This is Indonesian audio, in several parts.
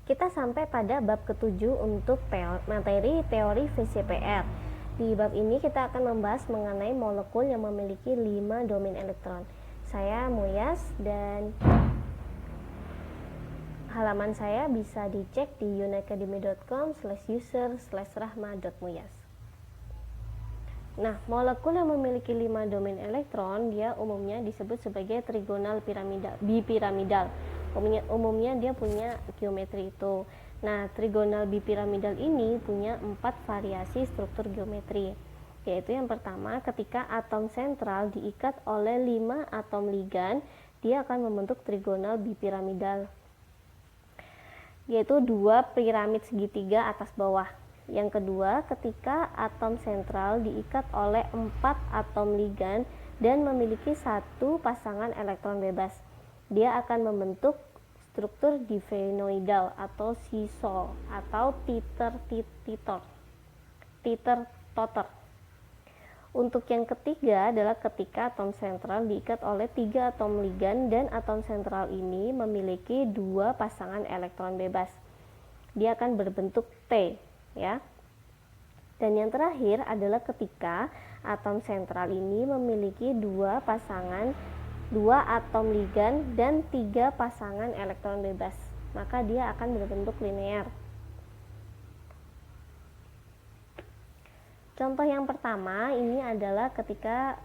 kita sampai pada bab ketujuh untuk materi teori VCPR. Di bab ini kita akan membahas mengenai molekul yang memiliki 5 domain elektron. Saya Muyas dan halaman saya bisa dicek di unacademy.com/user/rahma.muyas. Nah, molekul yang memiliki 5 domain elektron, dia umumnya disebut sebagai trigonal bipiramidal. Umumnya dia punya geometri itu. Nah, trigonal bipiramidal ini punya 4 variasi struktur geometri. Yaitu yang pertama, ketika atom sentral diikat oleh 5 atom ligan, dia akan membentuk trigonal bipiramidal. Yaitu 2 piramid segitiga atas bawah. Yang kedua, ketika atom sentral diikat oleh 4 atom ligan dan memiliki 1 pasangan elektron bebas, dia akan membentuk struktur difenoidal atau seesaw atau titer-toter. Untuk yang ketiga adalah ketika atom sentral diikat oleh 3 atom ligan dan atom sentral ini memiliki 2 pasangan elektron bebas. Dia akan berbentuk T, ya. Dan yang terakhir adalah ketika atom sentral ini memiliki 2 atom ligan dan 3 pasangan elektron bebas, maka dia akan berbentuk linear. Contoh yang pertama ini adalah ketika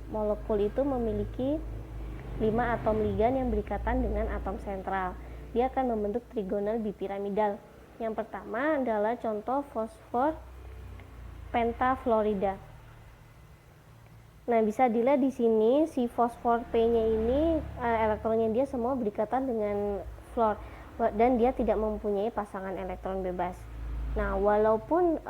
molekul itu memiliki 5 atom ligan yang berikatan dengan atom sentral. Dia akan membentuk trigonal bipiramidal. Yang pertama adalah contoh fosfor pentafluorida. Nah, bisa dilihat di sini si fosfor P-nya ini elektronnya dia semua berikatan dengan fluor dan dia tidak mempunyai pasangan elektron bebas. Nah, walaupun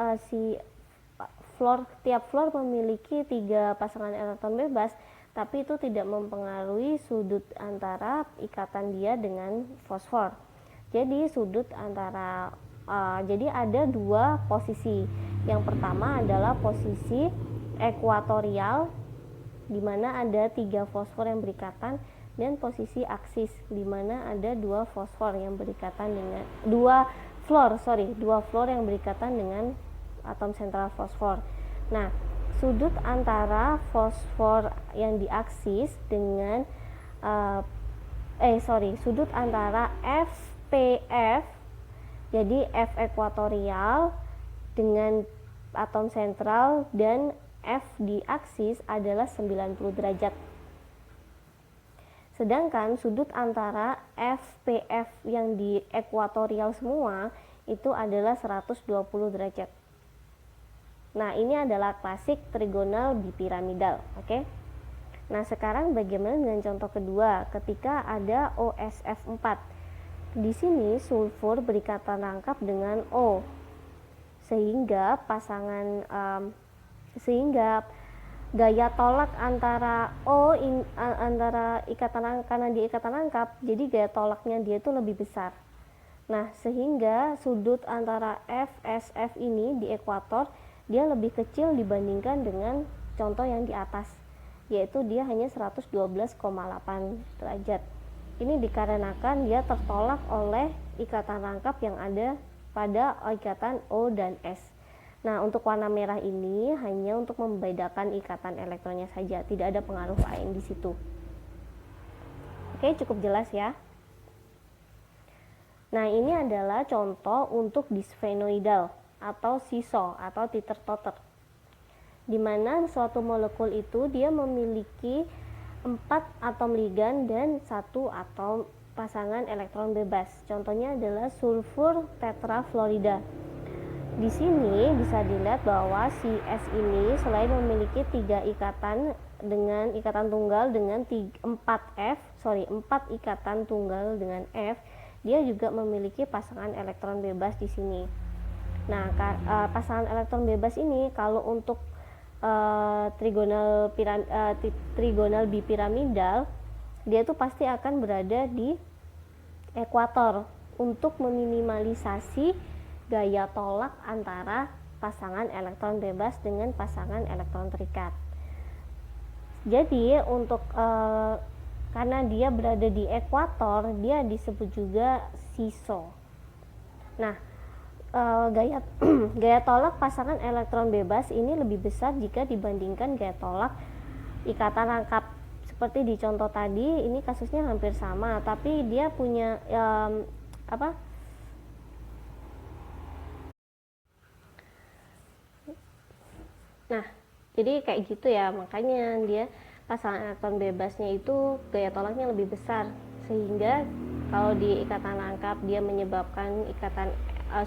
tiap fluor memiliki 3 pasangan elektron bebas, tapi itu tidak mempengaruhi sudut antara ikatan dia dengan fosfor. Jadi jadi ada 2 posisi. Yang pertama adalah posisi ekuatorial, di mana ada 3 fosfor yang berikatan, dan posisi aksis, di mana ada 2 fluor yang berikatan dengan atom sentral fosfor. Nah, sudut antara fosfor yang di aksis dengan sudut antara FPF, jadi F ekuatorial dengan atom sentral dan F di aksis adalah 90 derajat. Sedangkan sudut antara FPF yang di ekuatorial semua itu adalah 120 derajat. Nah, ini adalah klasik trigonal bipiramidal, oke? Nah, sekarang bagaimana dengan contoh kedua ketika ada OSF4. Di sini sulfur berikatan rangkap dengan O, sehingga gaya tolak antara karena di ikatan rangkap, jadi gaya tolaknya dia itu lebih besar. Nah, sehingga sudut antara FSF ini di ekuator dia lebih kecil dibandingkan dengan contoh yang di atas, yaitu dia hanya 112,8 derajat. Ini dikarenakan dia tertolak oleh ikatan rangkap yang ada pada ikatan O dan S. Nah, untuk warna merah ini hanya untuk membedakan ikatan elektronnya saja, tidak ada pengaruh lain di situ. Oke, cukup jelas ya. Nah, ini adalah contoh untuk disfenoidal atau seesaw atau titer-toter, di mana suatu molekul itu dia memiliki 4 atom ligan dan 1 atom pasangan elektron bebas. Contohnya adalah sulfur tetrafluorida. Di sini bisa dilihat bahwa si S ini selain memiliki 4 ikatan tunggal dengan 4 ikatan tunggal dengan F, dia juga memiliki pasangan elektron bebas di sini. Nah, pasangan elektron bebas ini kalau untuk trigonal bipiramidal, dia tuh pasti akan berada di ekuator untuk meminimalisasi gaya tolak antara pasangan elektron bebas dengan pasangan elektron terikat. Jadi karena dia berada di ekuator, dia disebut juga seesaw. Nah, gaya gaya tolak pasangan elektron bebas ini lebih besar jika dibandingkan gaya tolak ikatan rangkap. Seperti di contoh tadi, ini kasusnya hampir sama, tapi dia punya apa? Nah, jadi kayak gitu ya, makanya dia pasangan elektron bebasnya itu gaya tolaknya lebih besar, sehingga kalau di ikatan rangkap dia menyebabkan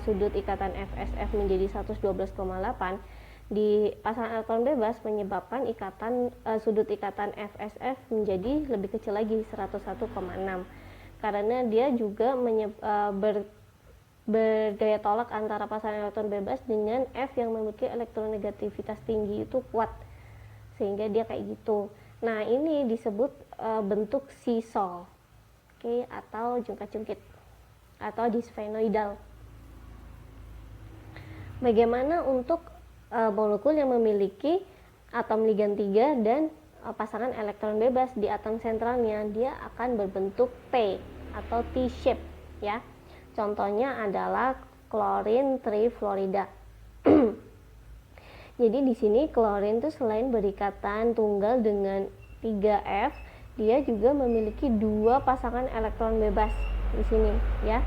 sudut ikatan FSF menjadi 112,8, di pasangan elektron bebas menyebabkan sudut ikatan FSF menjadi lebih kecil lagi, 101,6, karena dia juga bergaya tolak antara pasangan elektron bebas dengan F yang memiliki elektronegativitas tinggi itu kuat, sehingga dia kayak gitu. Nah, ini disebut bentuk seesaw, atau jungkat-jungkit atau disfenoidal. Bagaimana untuk molekul yang memiliki atom ligan 3 dan pasangan elektron bebas di atom sentralnya? Dia akan berbentuk T atau T-shape ya. Contohnya adalah klorin trifluorida. Jadi di sini klorin itu selain berikatan tunggal dengan 3F, dia juga memiliki 2 pasangan elektron bebas di sini ya.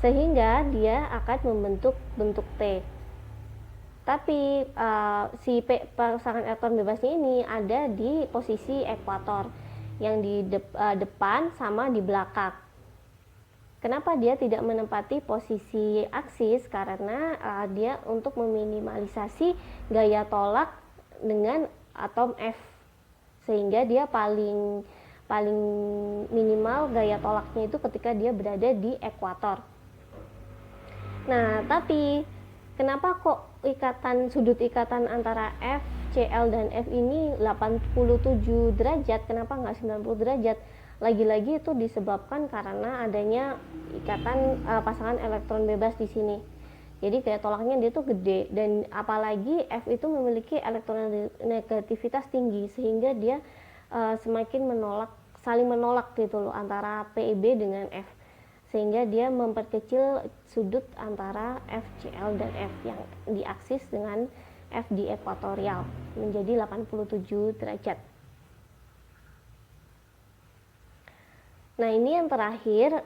Sehingga dia akan membentuk bentuk T. Tapi si pasangan elektron bebasnya ini ada di posisi ekuator, yang di depan sama di belakang. Kenapa dia tidak menempati posisi aksis? Karena dia untuk meminimalisasi gaya tolak dengan atom F, sehingga dia paling minimal gaya tolaknya itu ketika dia berada di ekuator. Nah, tapi kenapa kok sudut ikatan antara F, Cl dan F ini 87 derajat, kenapa nggak 90 derajat? Lagi-lagi itu disebabkan karena adanya ikatan pasangan elektron bebas di sini. Jadi gaya tolaknya dia tuh gede, dan apalagi F itu memiliki elektronegativitas tinggi, sehingga dia semakin saling menolak gitu loh antara PeB dengan F, sehingga dia memperkecil sudut antara FCl dan F yang diaksis dengan F di ekuatorial menjadi 87 derajat. Nah, ini yang terakhir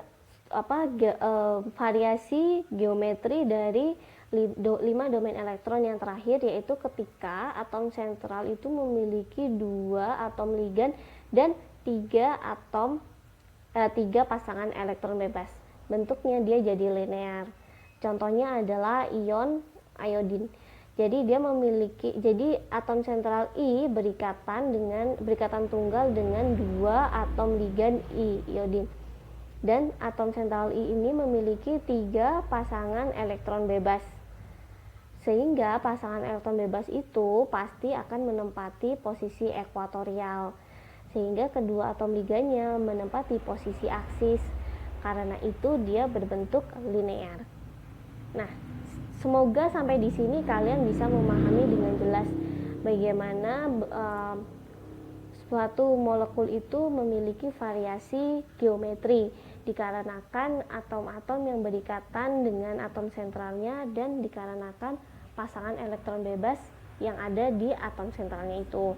variasi geometri dari 5 domain elektron yang terakhir, yaitu ketika atom sentral itu memiliki 2 atom ligan dan 3 pasangan elektron bebas. Bentuknya dia jadi linear. Contohnya adalah ion iodin. Jadi atom sentral I berikatan tunggal dengan 2 atom ligan iodin. Dan atom sentral I ini memiliki 3 pasangan elektron bebas. Sehingga pasangan elektron bebas itu pasti akan menempati posisi ekuatorial. Sehingga kedua atom ligannya menempati posisi aksis. Karena itu dia berbentuk linear. Nah, semoga sampai di sini kalian bisa memahami dengan jelas bagaimana suatu molekul itu memiliki variasi geometri dikarenakan atom-atom yang berikatan dengan atom sentralnya dan dikarenakan pasangan elektron bebas yang ada di atom sentralnya itu.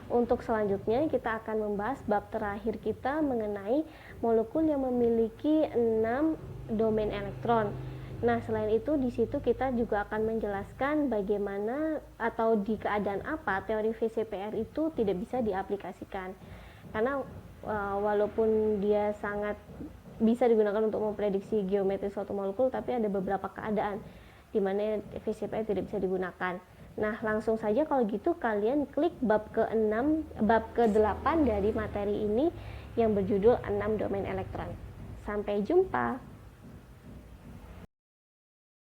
Untuk selanjutnya kita akan membahas bab terakhir kita mengenai molekul yang memiliki 6 domain elektron. Nah, selain itu di situ kita juga akan menjelaskan bagaimana atau di keadaan apa teori VCPR itu tidak bisa diaplikasikan. Karena walaupun dia sangat bisa digunakan untuk memprediksi geometri suatu molekul, tapi ada beberapa keadaan di mana VCPR tidak bisa digunakan. Nah, langsung saja kalau gitu kalian klik bab ke-8 dari materi ini yang berjudul 6 domain elektron. Sampai jumpa.